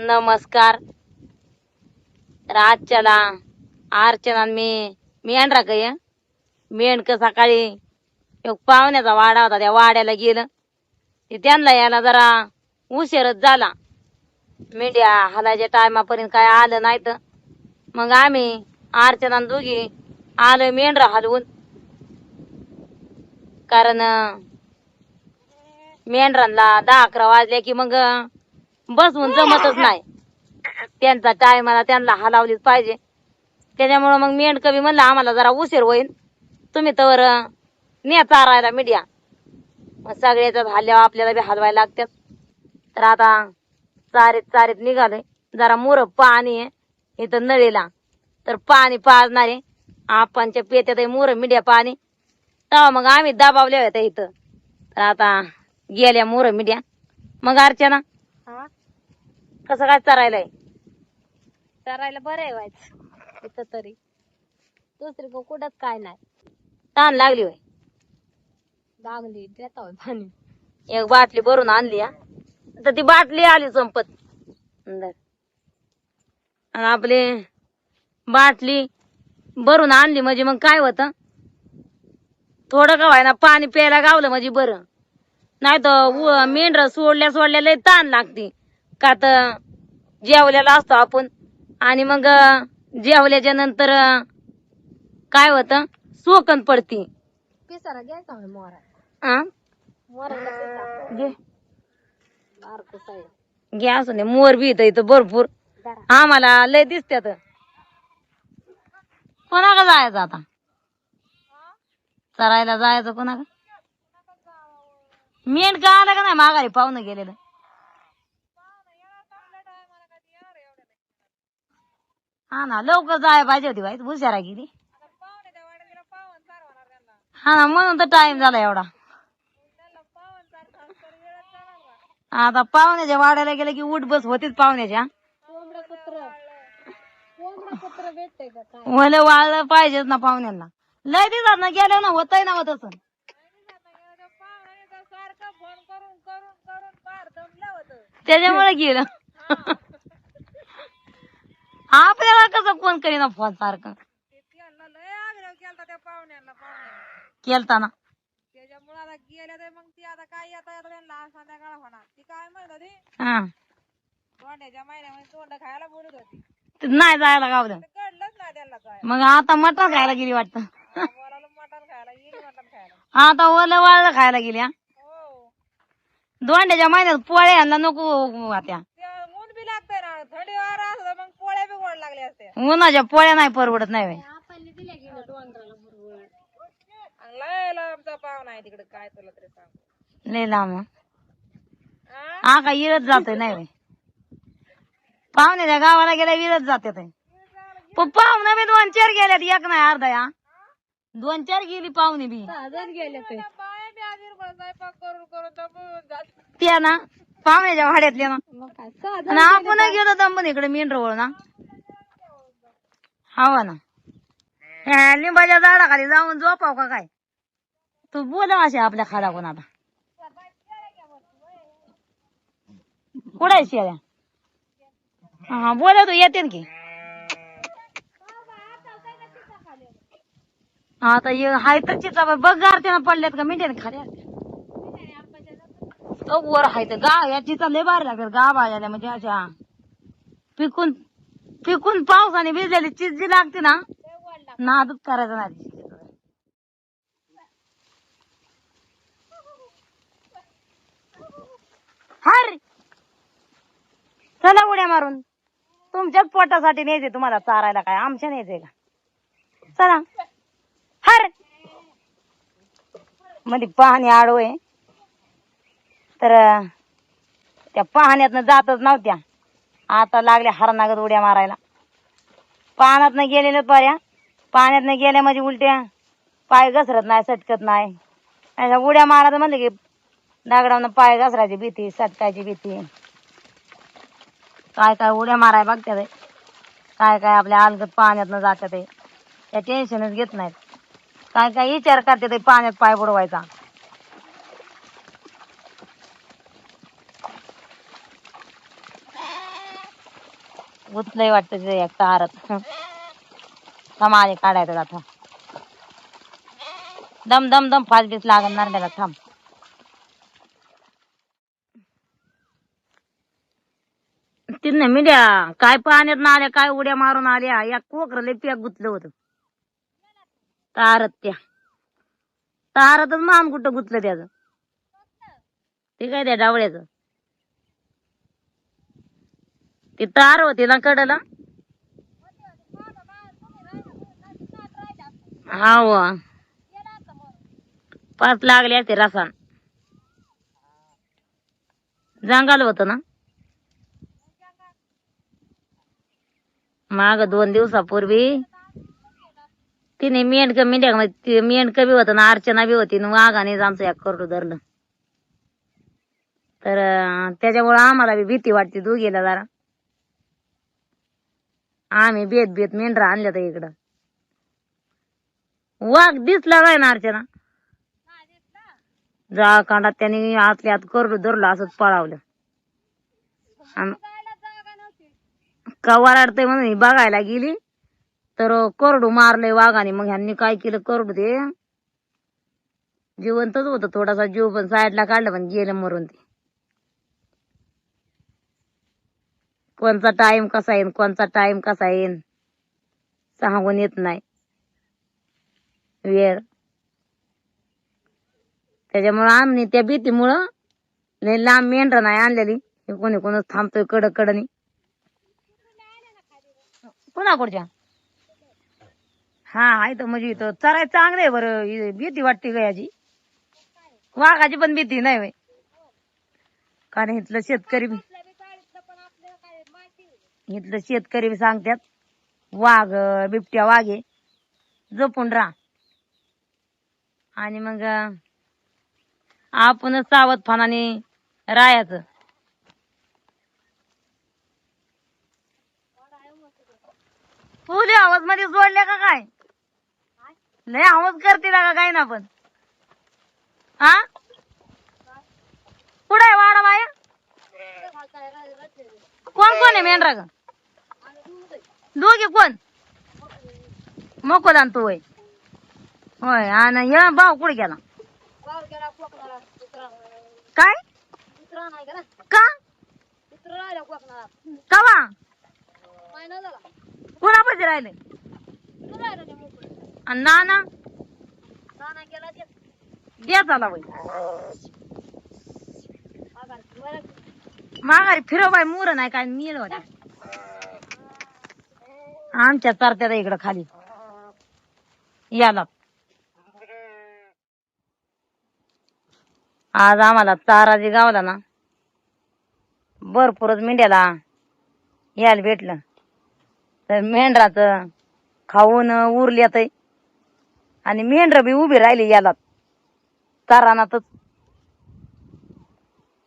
नमस्कार. तर आजच्याला अर्चना मी आणला काय मेंढक सकाळी एक पाहुण्याचा वाडा होता, त्या वाड्याला गेलं. ते त्यांना यायला जरा उशीरच झाला. मेंढ्या हलायच्या टायमापर्यंत काय आलं नाही. तर मग आम्ही अर्चना दोघी आलो मेंढरा हलवून. कारण मेंढरांना 10-11 वाजले की मग बसवून जमतच नाही. त्यांचा टायमाला त्यांना हलावलीच पाहिजे. त्याच्यामुळं मग मेंढक बी म्हणलं आम्हाला जरा उशीर होईल, तुम्ही तर न्या चारायला मीडिया. मग सगळ्याच हल्ल्यावर आपल्याला बी हलवायला लागतात. तर आता चारीत निघालोय. जरा मुर पाणी आहे इथं नळीला, तर पाणी पाजणारे आपणच्या पेत्यात मुर मीडिया पाणी. तेव्हा मग आम्ही दबावले होते इथं. तर आता गेल्या मुर मीडिया. मग अर्चना कसं काय चरायलाय? चरायला बरं आहे व्हायचं इथं तरी, दुसरी कुठंच काय नाही. ताण लागली होय. लागली देता होय पाणी. एक बाटली भरून आणली तर ती बाटली आली संपत. आणि आपली बाटली भरून आणली म्हणजे मग काय होतं, थोडं का व्हायना पाणी प्यायला गावलं म्हणजे बरं. नाही तर मेंढर सोडल्या लय ताण लागते. का तर जेवलेला असतो आपण, आणि मग जेवल्याच्या नंतर काय होतं, सोकन पडती. पिसारा घ्यायचा होय मोरा. आ मोराला पिसा घे बारकं साईड. घे असू दे. मोर बी इथं भरपूर आम्हाला लय दिसत्यात. कोणाला जायचं आता चरायला? जायचं कोणाला? मेंढक आलं का नाही माघारी पाहुणं गेलेलं? हा ना, लवकर जायला पाहिजे होती बाई, हुशारा गेली. हा ना, म्हणून तर टाइम झाला एवढा. आता पाहुण्याच्या वाड्याला गेलं की उठ बस होतीच पाहुण्याच्या. कोंबडं भेटतंय का काय? मला वाळलं पाहिजेच ना पाहुण्यांना. लय दिवसात ना गेलं ना, होतय ना होत असं. त्याच्यामुळे गेलं. आपल्याला कसं फोन करीना फोन सारखं केलता ना. त्याच्यामुळे आता गेल्या तर मग ती आता काय येता संध्याकाळ होणार. ती काय म्हणत होती, हा तोंड्याच्या महिन्यामध्ये तोंड खायला बोलत होती. नाही जायला गावलं. कळलंच नाही त्यांना काय. मग आता मटण खायला गेली वाटतं. बोलायला मटण खायला गेली, मटण खायला. आता ओलं वाळलं खायला गेली. हा हो, दोंड्याच्या महिन्यात पोळ्या यांना नको त्या. ते ऊन बी लागतंय ना, थंडी वार असलं मग पोळ्या बी गोड लागल्या असत्या. उन्हाच्या पोळ्या नाही परवडत नाही बाई. लय लांबचा पाहुणा आहे तिकडे, काय तुला तरी सांग. लय लांब हा का इरत जातोय नाही बाई. पाहुण्याच्या गावाला गेल्या विरत जाते. पण पाहुणे बी 2-4 गेल्यात, एक नाही अर्धा. या 2-4 गेली पाहुणे बी. त्या ना पाहुण्याच्या वाड्यातल्या ना, आपण गेलो दंबन इकडे मेंढरवळ ना. हवा ना, लिंबाच्या झाडाखाली जाऊन झोपाव का काय? तू बोल असे आपल्या खाला कोण. आता कुठे शेळ्या? हा बोला, तू येते की. आता हाय तर चिचा बघ गारत्यानं पडल्यात का मिठ्याने खाल्या वर हाय तर गा. या चिचा लय भारी लागतात गा भाज्या, म्हणजे अशा पिकून पावसाने भिजलेली चीज जी लागते ना, नादच करायचं नाही. हर चला उड्या मारून. तुमच्याच पोटासाठी न्यायचे तुम्हाला चारायला, काय आमच्या न्यायचंय का? चला हर. मध्ये पाहणी आडवय, तर त्या पाहण्यातनं जातच नव्हत्या. आता लागल्या हरणागत उड्या मारायला. पाण्यातनं गेलेल्या पर्या, पाण्यातनं गेल्या म्हणजे उलट्या पाय घसरत नाही, सटकत नाही. अशा उड्या मारायचं म्हणलं की दगडावनं पाय घसरायची भीती, सटकायची भीती. काय काय उड्या माराय बघतात, काय काय आपल्या अलगत पाण्यातनं जातात. त्या टेन्शनच घेत नाहीत. काय काय विचार करते पाण्यात पाय बुडवायचा. गुतलंय वाटतं ते एक तारत. थांब आले काढायचं आता. दम दम दम फास बीस लागणार त्याला. थांब. तिने मिड्या काय पाण्यात ना आल्या काय उड्या मारून आल्या. या कोकरले पिया गुतलं होतं तारत. त्या तारतच मान कुठं गुतलं त्याचं. ते काय त्या डावळ्याचं ती तार होती ना कडला. हा पाच लागले असते रसान. जंगल होत ना माग 2 दिवसापूर्वी. तिने मेंढक बी होत ना अर्चना बी होती ना वाघाने आमचं एक करडू धरलं. तर त्याच्यामुळे आम्हाला बी भीती वाटते दोघीला जरा. आम्ही बेत मेंढरा आणल्या तर इकडं. वाघ दिसला काय ना अर्चना. जा कांडात त्याने आतल्या आत करडू धरलं असंच पळावलं. का वराडतंय म्हणून ही बघायला गेली तर करडू मारलंय वाघाने. मग ह्यांनी काय केलं करडू ते जिवंतच होतं. थोडासा जीव पण साईडला काढलं पण गेलं मरून ते. कोणचा टाइम कसा येईन कोणचा टाइम कसा येईन सांगून येत नाही वेळ. त्याच्यामुळं आम्ही त्या भीतीमुळं लय लांब मेंढर नाही आणलेली. कोणी कोणच थांबतोय कडनी. कुणाकडच्या हा आहे तर म्हणजे इथं चराय चांगलं आहे बरं. भीती वाटते गयाची. वाघाची पण भीती नाही होय. कारण इथलं शेतकरी बी सांगतात वाघ बिबट्या वाघे जपून राहा. आणि मग आपणच सावधपणाने राहायचं. फुले आवाज मध्ये जोडल्या का काय. लय आवाज करते का काय ना पण. हा कुठं आहे वाडा माया. कोण आहे मेंढरा ग. दोघे कोण मकोदान तू होय. होय आणि या भाऊ कुठे गेला. काय का कवा कुणापाशी राहिले. आणि नाना द्या झाला बाई माघारी फिरव बाई. मुर नाही काय मिळ होत्या आमच्या तरत्यात इकडं खाली याला. आज आम्हाला चारा जे गावला ना भरपूरच मेंढ्याला यायला भेटलं. तर मेंढराचं खाऊन उरल्यात आणि मेंढर बी उभी राहिली याला चारानातच.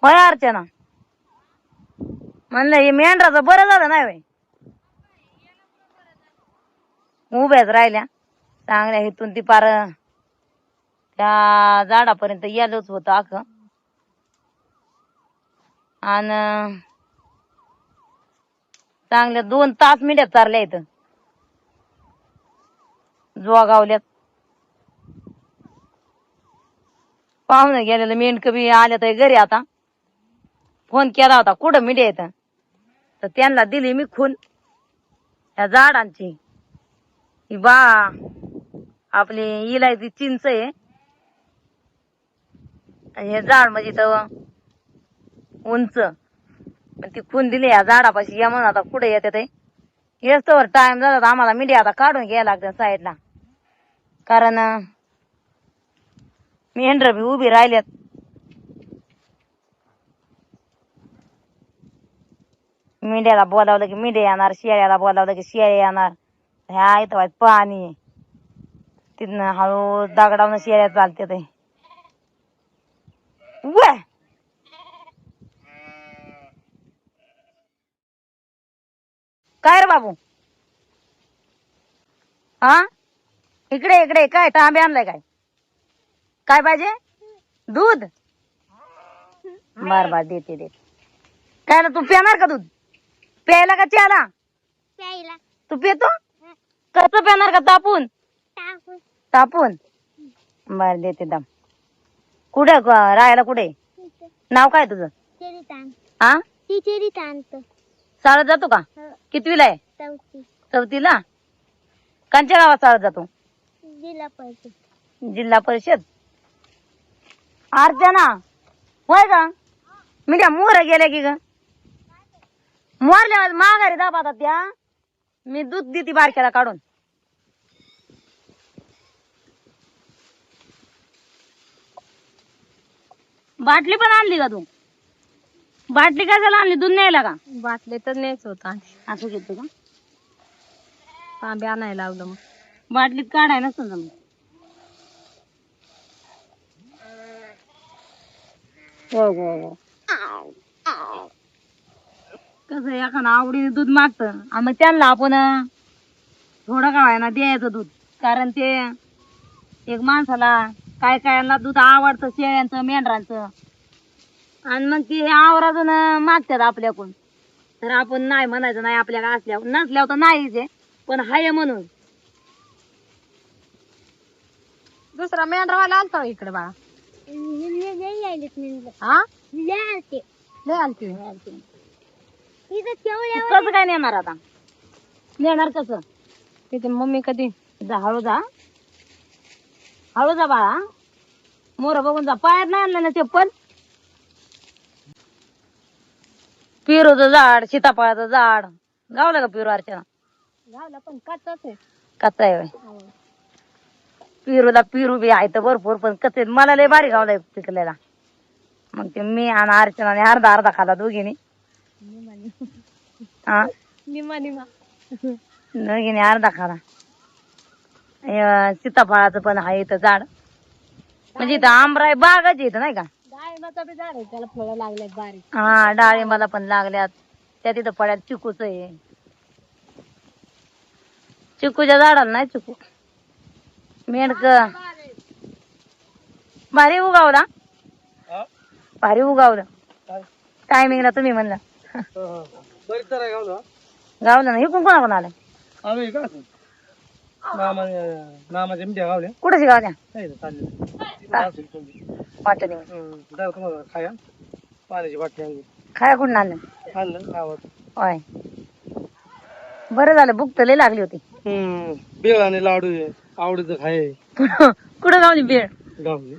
होय अर्चना म्हणलं हे मेंढराचं बरं झालं नाही होय. उभ्याच राहिल्या चांगल्या. इथून ती पार त्या झाडापर्यंत यायलाच होतं आख. आणि चांगल्या 2 तास मेंढ्या चारल्या इथं जोगावल्यात. पाहुणं गेलेलं मेंढक बी आल्या तर घरी. आता फोन केला होता कुठं मेंढ्या येतं तर त्यांना दिली मी खून त्या झाडांची. ही बा आपली इलायची चिंच आहे. हे झाड म्हणजे तर उंच ती खून दिली या झाडापाशी. या म्हणून आता कुठे येते ते हेच तर टाइम झाला तर आम्हाला मीडिया आता काढून घ्यायला लागतं साईडला. कारण मेंढर बी उभी राहिल्यात. मेंढ्याला बोलावलं की मेंढ्या येणार. शेळ्याला बोलावलं की शेळ्या येणार. ह्या इथं पाणी तिथनं हळू दगडावून शेळ्या चालते ते. काय रे बाबू. हा इकडे काय तांबे आणलाय काय. काय पाहिजे दूध. बार देते काय ना तू पिणार का दूध. प्यायला का चहाला. तू पितो कसं पेणार का तापून तापून बर देते दम कुठे राहायला कुठे नाव काय तुझं हा शाळेत जातो का कितवीला आहे चौथीला कांच्या गावात शाळेत जातो जिल्हा परिषद अर्चना होय का मी त्या मोर गेल्या की ग मोरल्या माघारी दाबातात त्या मी दूध देते बारक्याला काढून बाटली पण आणली का तू बाटली कशाला आणली दूध न्यायला का बाटले तर नाहीच होता असं घेतो का तांबे आणायला लावलं मग बाटलीत काढाय नसतं जमत हो हो हो कसं एखादं आवडीने दूध मागतं आणि मग त्यांना आपण थोडं का व्हायना द्यायचं दूध कारण ते एक माणसाला काय कायला दूध आवडतं शेळ्यांचं मेंढरांचं आणि मग ते आवर्जून मागतात आपल्याकडून तर आपण नाही म्हणायचं नाही आपल्याला असल्यावर नसल्यावर तर नाहीच आहे पण हाय म्हणून दुसरा मेंढरावाला आलता इकडे बाळा हा लय आलती कसं काय नेणार आता नेणार कसं तिथे मम्मी कधी जा हळू जा बाळा मोर बघून जा पायात नाही आणलं ना चप्पल पेरूचं झाड सीताफळाचं झाड गावलं का पेरू अर्चना गावला पण कच्चाच आहे कच्चा आहे होय. पेरूला पेरू बी आहे तर भरपूर पण कच्चे मला लय भारी गावलाय पिकलेला मग ते मी आणि अर्चनाने अर्धा अर्धा खाला दोघीने हा निमा दोघीने अर्धा खाला सीताफळाचं पण आहे इथं झाड म्हणजे इथं आंबराय बागाच इथं नाही का डाळिंबाचं बी झाड आहे त्याला फळं लागल्यात बारीक हा डाळिंबाला पण लागल्यात त्या तिथं पड्यात चिकूच आहे चिकूच्या झाडाला नाही चिकू मेंढक भारी उगावला भारी उगावलं टायमिंगला तुम्ही म्हणलं गावलं ना हे कोण कोणा आलं कुठे शिकावल्या वाटणी खाया कुठून आणलं होय बरं झालं भूक तर लय लागली होती बेळ आणि लाडू आहे आवडीचं खाय कुठं गावली बेळ गावली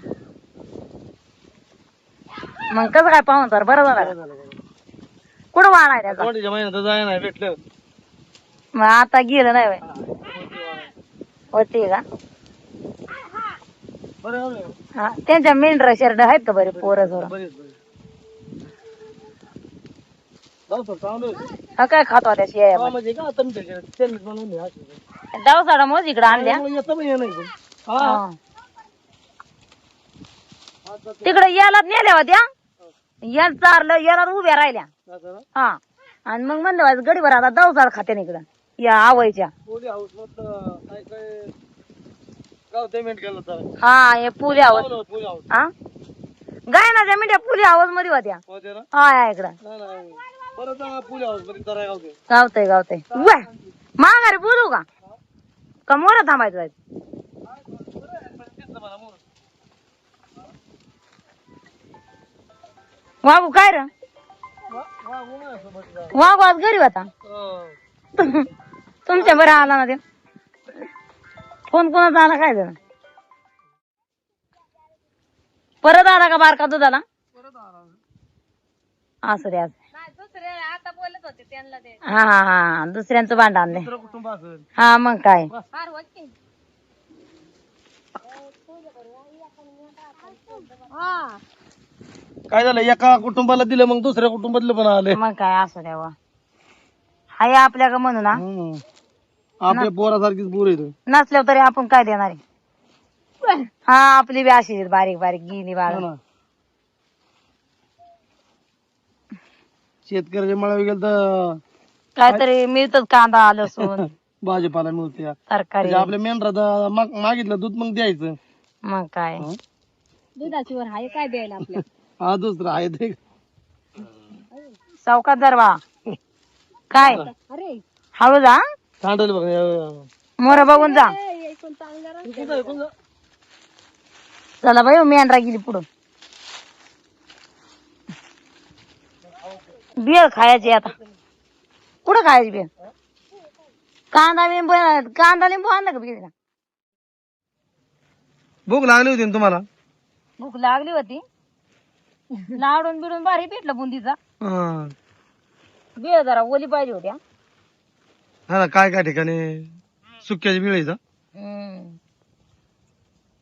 मग कसं काय पाहून सर बरं झालं कुठं वाढाय त्याचा कोणत्या महिन्यात जाय नाही भेटलं मग आता गेलं नाही होय. होती का बरं हा त्यांच्या मेंढरा शर्ट आहेत का बरे पोरं सोरं बरेच चांगलं हा काय खातो त्या शिया म्हणजे का त्यांनी बनवून डावसाडा मोज इकडे आणल्या येतं पण नाही पण हा. तिकडे याला नेल्या होत्या याला चारलं याला उभ्या राहिल्या हा आणि मग म्हणलं गडीवर आता दवसाड खात्या इकडं या आवयच्या पोली हाऊस मधलं काय काय गाव पेमेंट केलं तर हा हे पुली हाऊस पोली हाऊस हा गायनाच्या मिठ्या पुली हाऊस मध्ये होत्या होते ना हा इकडं नाही नाही बरं पोली हाऊस मध्ये जरा गावते गावतय माघारी बोलू का मोर थांबायचं आहे? वागू काय र वागू आज गरीब आता तुमच्या बरं आला ना ते कोण कोणाचा आला काय जण परत आला का बारका दुधाला असं द्या दुसरे आता बोलत होते त्यांना ते हा हा हा दुसऱ्यांचं भांड आणले कुटुंब असेल हा मग काय फार होती हा काय झालं एका कुटुंबाला दिलं मग दुसऱ्या कुटुंबातलं पण आले मग काय असं द्यावा हाय आपल्या का म्हणू ना आपल्या पोरासारखीच पोर येतो नसल्यावर तरी आपण काय देणार आहे? हा आपली बी अशी बारीक बारीक गिनी बाळ शेतकऱ्याच्या मळावी गेलं तर काहीतरी मिळतच कांदा लसूण भाजीपाला मिळते तरकारी आपल्या मेंढरात मागितलं दूध मग द्यायचं मग काय दुधाची वर हाय काय द्यायला आपल्या हा दुसरं आहे ते चौकात दरवा काय अरे हळू जा सांडल बघ मोर बघून जा. ऐकून चांगलं राहतं. कोणतं आहे, कोणतं? चला बाई मेंढरा गेली पुढं. बेळ खायची आता. कुठं खायची बेळ? कांदा लिंबू आणलं का बिल? भूक लागली होती ना तुम्हाला? भूक लागली होती. लाडून बिडून भारी पेटला बुंदीचा. हा बेळ जरा ओली पाहिजे होत्या. ना, काय काय ठिकाणी सुक्याची बिळीचा.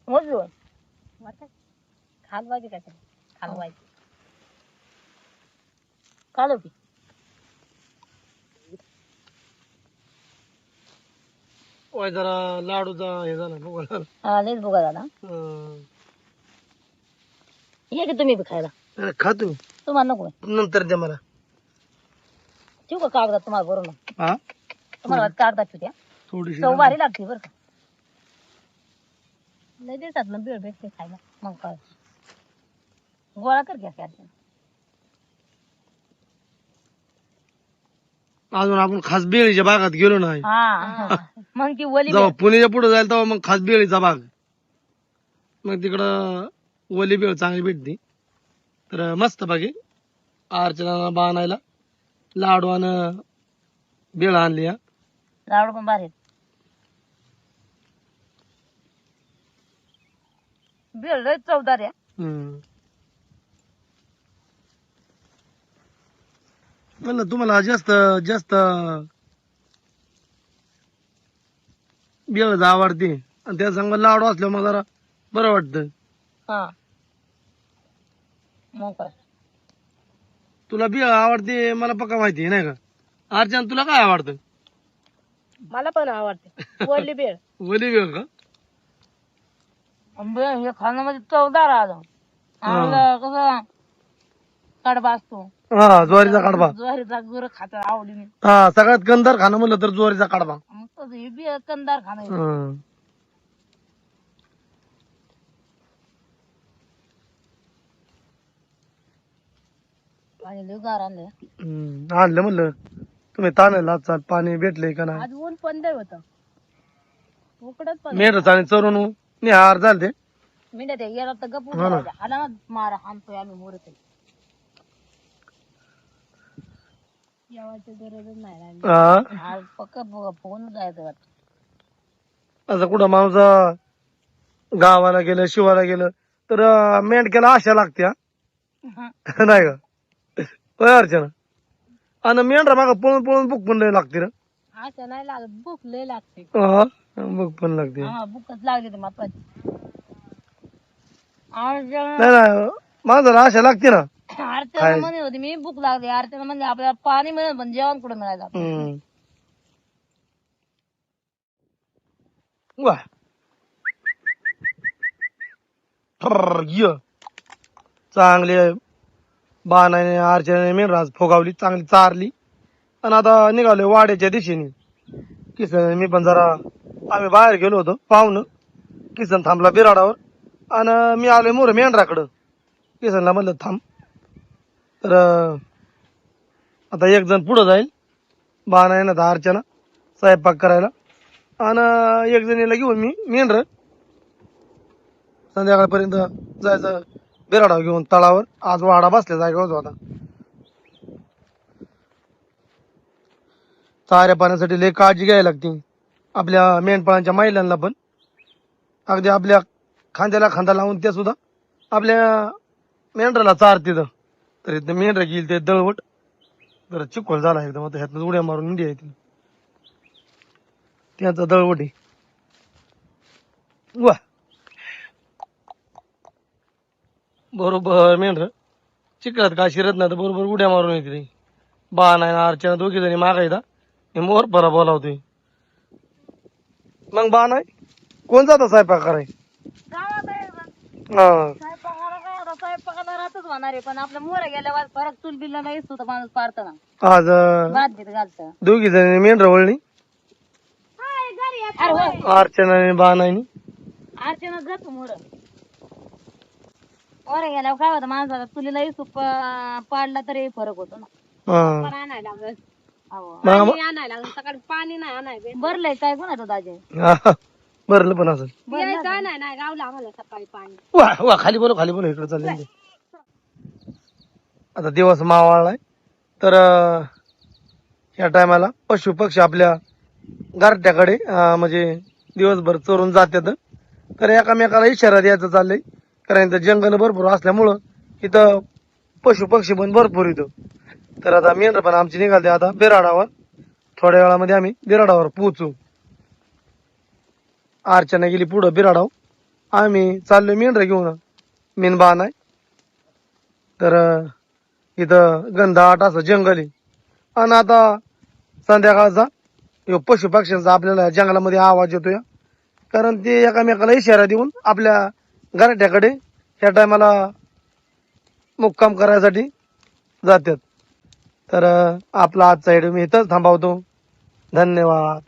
मोजलो खालवायची काय खालवायची खालो की. ओय जरा लाडूचा हे झाला भूक लागला. हा लयच भुगा झाला. ये की तुम्ही बी खायला. अरे खा तुम्ही, तुम्हाला नको नंतर द्या मला. ठेवू का कागदात तुम्हाला बरोबर? हा तुम्हाला कागदात ठेवत्या. थोडीशी चव भारी लागते बरं का. लय दिवसात ना बेळ भेटते खायला. मग काय गोळा कर घ्या काय. अजून आपण खास बेळीच्या बागात गेलो नाही. हा मग ती ओली जेव्हा बेळ. पुण्याच्या पुढे जाईल तेव्हा मग खास बेळीचा बाग. मग तिकडं ओली बेळ चांगली भेटते. तर मस्त बाकी अर्चना बाणायला लाडू आणि बेळ आणली. हा लाडू पण भारी आहेत. बेळ लय चवदार आहे. म्हणलं तुम्हाला जास्त जास्त बेळच आवडते आणि त्या संग लाडू असल्यावर मग जरा बरं वाटतं. हा मग काय तुला बेळ आवडते मला पक्का माहिती आहे नाही का? अर्चना तुला काय आवडतं? मला पण आवडते वडली बेळ. ओली बेळ का? बेळ हे खाण्यामध्ये चवदार आलं. आणि कसं कडबा असतो. हा ज्वारीचा कडबा. ज्वारीचा गुर खात आवडीने. हा सगळ्यात गंधार खाणं म्हणलं तर ज्वारीचा कडबा. मग तसं हे बी कंदार खाणं आहे. हं. आणि लय गार आणलंय. आणलं म्हणलं तुम्ही ताणायला चाल पाणी भेटले का नाही. आज ऊन पण लय होतं. उकडत पण मेढ आणि चरून निहार झालते. मिनिट याला तर गप्प हा ना. आला ना मारा हाणतोय आम्ही मोरत. जेवायची गरजच नाही राहिली. हा आज पक्क फोन जायचं वाटतं. असं कुठं माणूस गावाला गेलं शिवाला गेलं तर मेंढक्याला आशा लागते. हा. नाही का? होय अर्चना. आणि मेंढरा माग पळून पळून भूक पण लय लागते रे. असं नाही लागत भूक लय लागते. हा, भूक पण लागते. हा भूकच लागली तर महत्वाची. अर्चना नाही नाही माणसाला आशा लागते ना. अर्चना म्हणे होती मी भूक लागली. अर्चना म्हणजे आपल्याला पाणी मिळेल पण जेवण कुठं मिळायचं आपल्याला? हम्म. वा चांगली बाणाने अर्चनाने मेंढराज फोगावली चांगली चारली आणि आता निघालो वाड्याच्या दिशेने. किसन मी पण जरा आम्ही बाहेर गेलो होतो पाहुणं. किसन थांबला बिराडावर आणि मी आलोय मोर मेंढराकडं. किसनला म्हणलं थांब. तर आता एक जण पुढं जाईल बाणा येणार अर्चना स्वयंपाक करायला आणि एक जणीला घेऊन मी मेंढर संध्याकाळपर्यंत जायचं बिराडावर घेऊन तळावर. आज वाडा बसल्या जायगाच होता. चाऱ्या पाण्यासाठी लय काळजी घ्यायला लागते आपल्या मेंढपाळांच्या महिलांना पण. अगदी आपल्या खांद्याला खांदा लावून त्या सुद्धा आपल्या मेंढराला चारते. तर इथं मेंढर गेली ते दळवट जरा चिखल झाला एकदम. आता ह्यातनं उड्या मारून इंडिया येते त्यांचा दळवट आहे. वा बरोबर मेंढर चिखलात काय शिरत नाही तर बरोबर उड्या मारून येते. बा नाही ना अर्चना दोघी जणी मागायचा मोर बरा बोलावतोय. मग बा नाही कोण जातो स्वयंपाक कराय? गावात आहे बा. हा स्वयंपाकाला काय आता स्वयंपाकाला राहतच होणार आहे पण आपल्या मोर गेल्यावर परत चूल बिल्ला नाही सुद्धा माणूस पारतं ना. आज भात बीत घालतं. दोघी जणी मेंढर वळली अरे हो अर्चनाने बा नाही. अर्चना जातो मोर. मोर गेल्यावर काय होतं माणसाला चुलीला सुप पाडला तरी फरक होतो ना. हा पण आणायला लागत. अहो, मग पाणी आणायला लागलं. सकाळी पाणी नाही आणायला भरलंय काय कोणाचं दाजे भरलं पण असं यायचं आणाय नाही गावला आम्हाला सकाळी पाणी. वा वा खाली बोलो इकडे चालले आता दिवस मावळलाय तर या टायमाला पशु पक्षी आपल्या घरट्याकडे म्हणजे दिवसभर चोरून जातात तर एकामेकाला इशारा द्यायचं चाललंय कारण इथं जंगल भरपूर असल्यामुळं इथं पशु पक्षी पण भरपूर येतो तर आता मेंढर पण आमची निघालते आता बिराडावर थोड्या वेळामध्ये आम्ही बिराडावर पोहोचू अर्चना गेली पुढं बिराडाव आम्ही चाललोय मेंढर घेऊन मेनबान आहे तर इथं गंधाट असं जंगल आहे आणि आता संध्याकाळचा ह्यो पशु पक्ष्यांचा आपल्याला जंगलामध्ये आवाज येतोय कारण ते एकामेकाला इशारा देऊन आपल्या घरट्याकडे ह्या टायमाला मुक्काम करायसाठी जातात तर आपला आजचा व्हिडिओ मी इथंच थांबवतो धन्यवाद.